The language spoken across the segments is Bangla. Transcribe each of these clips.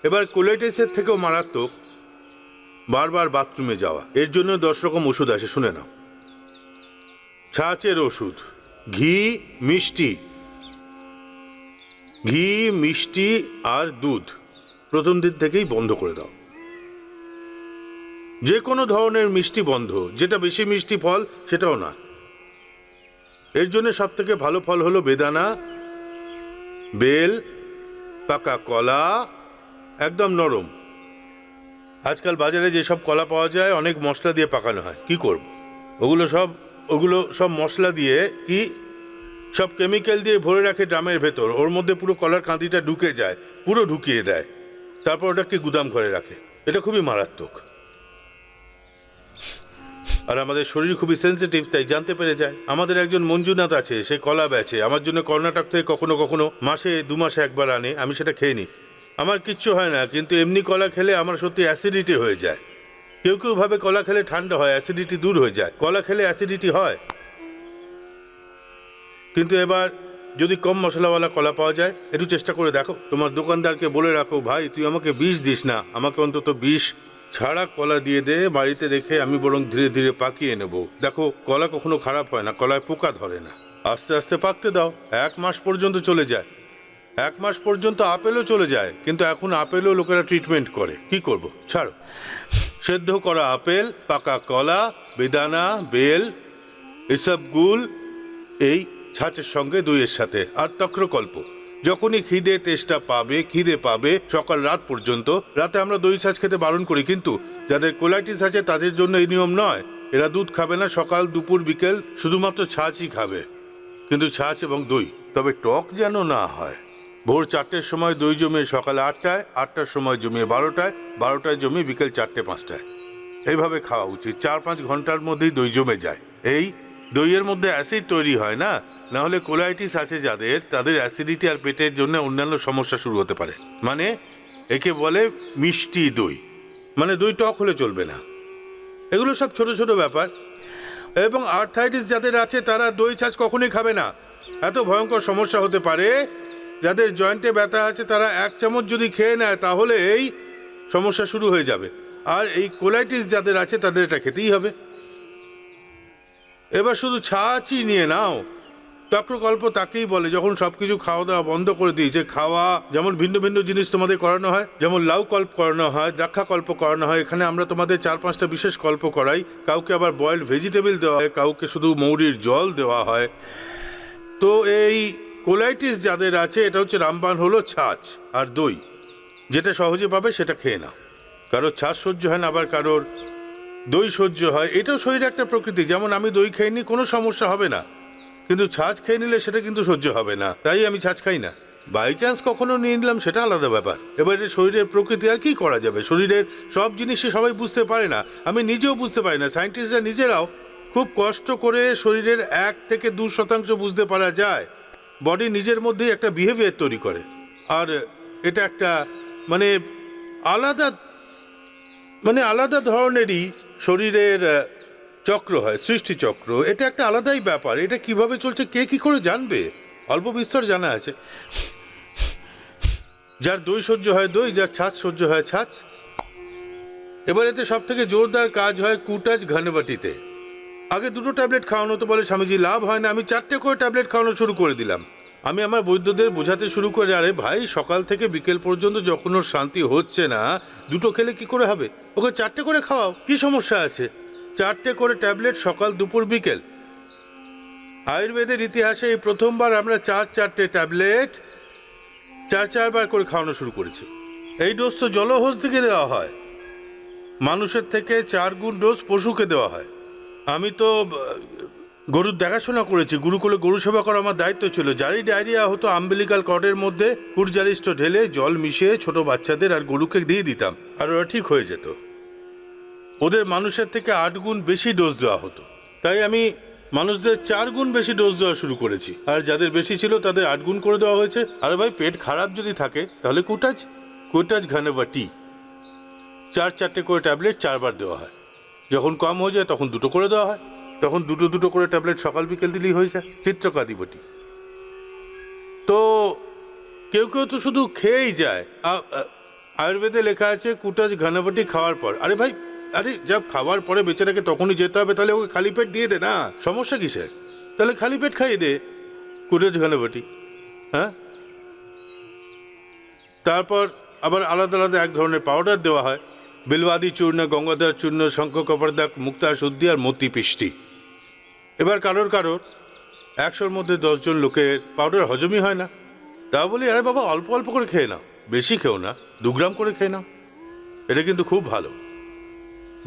এবার কোলাইটিসের থেকেও মারাত্মক বারবার বাথরুমে যাওয়া। এর জন্য 10 রকম ওষুধ আছে, শুনে নাও। ছাঁচের ওষুধ, ঘি, মিষ্টি আর দুধ প্রথম দিন থেকেই বন্ধ করে দাও। যে কোনো ধরনের মিষ্টি বন্ধ, যেটা বেশি মিষ্টি ফল সেটাও না। এর জন্য সব থেকে ভালো ফল হলো বেদানা, বেল, পাকা কলা, একদম নরম। আজকাল বাজারে যেসব কলা পাওয়া যায় অনেক মশলা দিয়ে পাকানো হয়, কি করব? ওগুলো সব মশলা দিয়ে কি সব কেমিক্যাল দিয়ে ভরে রাখে ড্রামের ভেতর, ওর মধ্যে পুরো কলার কাঁদিটা ঢুকে যায়, পুরো ঢুকিয়ে দেয়, তারপর ওটাকে গুদাম ঘরে রাখে। এটা খুবই মারাত্মক। আর আমাদের শরীর খুবই সেন্সিটিভ, তাই জানতে পেরে যায়। আমাদের একজন মঞ্জুনাথ আছে, সে কলা বেচে, আমার জন্য কর্ণাটক থেকে কখনো কখনো মাসে 2 মাসে একবার আনে, আমি সেটা খেয়ে নিই। আমার কিচ্ছু হয় না, কিন্তু এমনি কলা খেলে আমার সত্যি অ্যাসিডিটি হয়ে যায়। কেউ কেউ ভাবে কলা খেলে ঠান্ডা হয়, অ্যাসিডিটি দূর হয়ে যায়। কলা খেলে অ্যাসিডিটি হয়, কিন্তু এবার যদি কম মশলাওয়ালা কলা পাওয়া যায়, একটু চেষ্টা করে দেখো। তোমার দোকানদারকে বলে রাখো, ভাই তুই আমাকে বিষ দিস না, আমাকে অন্তত বিষ ছাড়া কলা দিয়ে দে, বাড়িতে রেখে আমি বরং ধীরে ধীরে পাকিয়ে নেব। দেখো, কলা কখনো খারাপ হয় না, কলায় পোকা ধরে না। আস্তে আস্তে পাকতে দাও, 1 মাস পর্যন্ত চলে যায়। 1 মাস পর্যন্ত আপেলও চলে যায়, কিন্তু এখন আপেলও লোকেরা ট্রিটমেন্ট করে। কি করব, ছাড়ো। সেদ্ধ করা আপেল, পাকা কলা, বেদানা, বেল, এসব গুল এই ছাঁচের সঙ্গে দইয়ের সাথে, আর তক্রকল্প। যখনই খিদে পাবে সকাল রাত পর্যন্ত। রাতে আমরা দই ছাঁচ খেতে বারণ করি, কিন্তু যাদের কোলাইটিস আছে তাদের জন্য এই নিয়ম নয়। এরা দুধ খাবে না, সকাল দুপুর বিকেল শুধুমাত্র ছাঁচই খাবে, কিন্তু ছাঁচ এবং দই। তবে টক যেন না হয়। ভোর 4টের সময় দই জমিয়ে সকাল 8টায়, 8টার সময় জমিয়ে 12টায়, 12টায় জমিয়ে বিকেল 4টে 5টায়। এইভাবে খাওয়া উচিত। 4-5 ঘন্টার মধ্যেই দই জমে যায়। এই দইয়ের মধ্যে অ্যাসিড তৈরি হয় না, না হলে কোলাইটিস আছে যাদের, তাদের অ্যাসিডিটি আর পেটের জন্য অন্যান্য সমস্যা শুরু হতে পারে। মানে একে বলে মিষ্টি দই, মানে দই টক হলে চলবে না। এগুলো সব ছোট ছোট ব্যাপার। এবং আর্থাইটিস যাদের আছে তারা দই ছাঁচ কখনোই খাবে না। এত ভয়ঙ্কর সমস্যা হতে পারে। যাদের জয়েন্টে ব্যথা আছে তারা 1 চামচ যদি খেয়ে নেয় তাহলে এই সমস্যা শুরু হয়ে যাবে। আর এই কোলাইটিস যাদের আছে তাদের এটা খেতেই হবে। এবার শুধু ছাঁচই নিয়ে নাও। তক্রকল্প তাকেই বলে যখন সবকিছু খাওয়া দাওয়া বন্ধ করে দিয়েছে। খাওয়া যেমন ভিন্ন ভিন্ন জিনিস তোমাদের করানো হয়, যেমন লাউ কল্প করানো হয়, দ্রাক্ষা কল্প করানো হয়। এখানে আমরা তোমাদের 4-5টা বিশেষ কল্প করাই। কাউকে আবার বয়েলড ভেজিটেবল দেওয়া হয়, কাউকে শুধু মৌরির জল দেওয়া হয়। তো এই কোলাইটিস যাদের আছে, এটা হচ্ছে রামবাণ হলো ছাঁচ আর দই। যেটা সহজে পাবে সেটা খেয়ে নাও। কারোর ছাঁচ সহ্য হয় না, আবার কারোর দই সহ্য হয়। এটাও শরীরে একটা প্রকৃতি। যেমন আমি দই খেয়ে নিই, কোনো সমস্যা হবে না, কিন্তু ছাঁচ খেয়ে নিলে সেটা কিন্তু সহ্য হবে না, তাই আমি ছাঁচ খাই না। বাই চান্স কখনো নিয়ে নিলাম, সেটা আলাদা ব্যাপার। এবারে শরীরের প্রকৃতি, আর কি করা যাবে। শরীরের সব জিনিসই সবাই বুঝতে পারে না, আমি নিজেও বুঝতে পারি না। সায়েন্টিস্টরা নিজেরাও খুব কষ্ট করে শরীরের 1 থেকে 2% বুঝতে পারা যায়। বডি নিজের মধ্যেই একটা বিহেভিয়ার তৈরি করে, আর এটা একটা মানে আলাদা আলাদা ধরনেরই শরীরের চক্র হয়, সৃষ্টি চক্র। এটা একটা আলাদাই ব্যাপার। এটা কিভাবে চলছে কে কি করে জানবে? অল্প বিস্তর জানা আছে। যার দই সহ্য হয় দই, যার ছাঁচ সহ্য হয় ছাঁচ। এবার এতে সব থেকে জোরদার কাজ হয় কুটাজ ঘনবাটিতে। আগে 2টো ট্যাবলেট খাওয়ানো তো বলে স্বামীজি, লাভ হয় না। আমি 4টে করে ট্যাবলেট খাওয়ানো শুরু করে দিলাম। আমি আমার বৈদ্যদের বোঝাতে শুরু করে, আরে ভাই, সকাল থেকে বিকেল পর্যন্ত যখন ওর শান্তি হচ্ছে না, 2টো খেলে কি করে হবে? ওকে 4টে করে খাওয়াও, কি সমস্যা আছে? 4টে করে ট্যাবলেট সকাল দুপুর বিকেল। আয়ুর্বেদের ইতিহাসে এই প্রথমবার আমরা 4-4টে ট্যাবলেট 4 বার করে খাওয়ানো শুরু করেছি। এই ডোজ তো জলহস্ত থেকে দেওয়া হয়, মানুষের থেকে 4 গুণ ডোজ পশুকে দেওয়া হয়। আমি তো গরুর দেখাশোনা করেছি, গুরুকুলে গরু সেবা করা আমার দায়িত্ব ছিল। যারই ডায়রিয়া হতো আম্বিলিকাল কর্ডের মধ্যে কুরজারিষ্ট ঢেলে জল মিশিয়ে ছোট বাচ্চাদের আর গরুকে দিয়ে দিতাম, আর ওরা ঠিক হয়ে যেত। ওদের মানুষের থেকে 8 গুণ বেশি ডোজ দেওয়া হতো, তাই আমি মানুষদের 4 গুণ বেশি ডোজ দেওয়া শুরু করেছি। আর যাদের বেশি ছিল তাদের 8 গুণ করে দেওয়া হয়েছে। আর ভাই, পেট খারাপ যদি থাকে তাহলে কুটাজ ঘনবাটি 4-4টে করে ট্যাবলেট 4 বার দেওয়া হয়। যখন কম হয়ে যায় তখন 2টো করে দেওয়া হয়, তখন 2টো করে ট্যাবলেট সকাল বিকেল দিলেই হয়ে যায়। চিত্রকাদিবটি। তো কেউ কেউ তো শুধু খেয়েই যায়। আয়ুর্বেদে লেখা আছে কুটাজ ঘনবটি খাওয়ার পর। আরে ভাই, আরে যা খাওয়ার পরে বেচারাকে তখনই যেতে হবে, তাহলে ওকে খালি পেট দিয়ে দে না, সমস্যা কিসের? তাহলে খালি পেট খাইয়ে দে কুটাজ ঘনবটি। হ্যাঁ, তারপর আবার আলাদা আলাদা এক ধরনের পাউডার দেওয়া হয়, বিলবাদি চূর্ণ, গঙ্গাধর চূর্ণ, শঙ্খ কপারদাক, মুক্তা শুদ্ধি আর মতি পিষ্টি। এবার কারোর 100-র মধ্যে 10 জন লোকের পাউডার হজমই হয় না। তা বলি, আরে বাবা অল্প অল্প করে খেয়ে নাও, বেশি খেও না, 2 গ্রাম করে খেয়ে নাও, এটা কিন্তু খুব ভালো।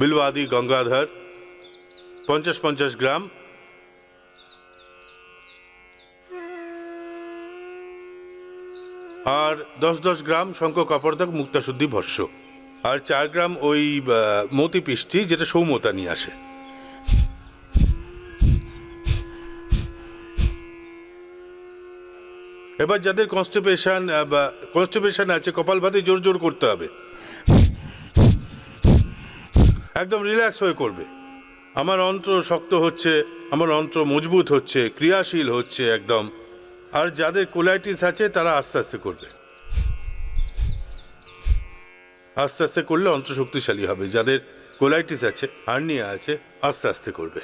বিলবাদি গঙ্গাধর 50-50 গ্রাম, আর 10-10 গ্রাম শঙ্খ কপরদাক মুক্তা শুদ্ধি ভস্য, আর 4 গ্রাম ওই মতি পিষ্টি, যেটা সৌমতা নিয়ে আসে। এবার যাদের কনস্টিপেশন আছে, কপালভাতি জোর জোর করতে হবে, একদম রিল্যাক্স হয়ে করবে। আমার অন্ত্র শক্ত হচ্ছে, আমার অন্ত্র মজবুত হচ্ছে, ক্রিয়াশীল হচ্ছে একদম। আর যাদের কোলাইটিস আছে তারা আস্তে আস্তে করবে, আস্তে আস্তে করলে অন্ত্র শক্তিশালী হবে। যাদের কোলাইটিস আছে, হার্নিয়া আছে, আস্তে আস্তে করবে।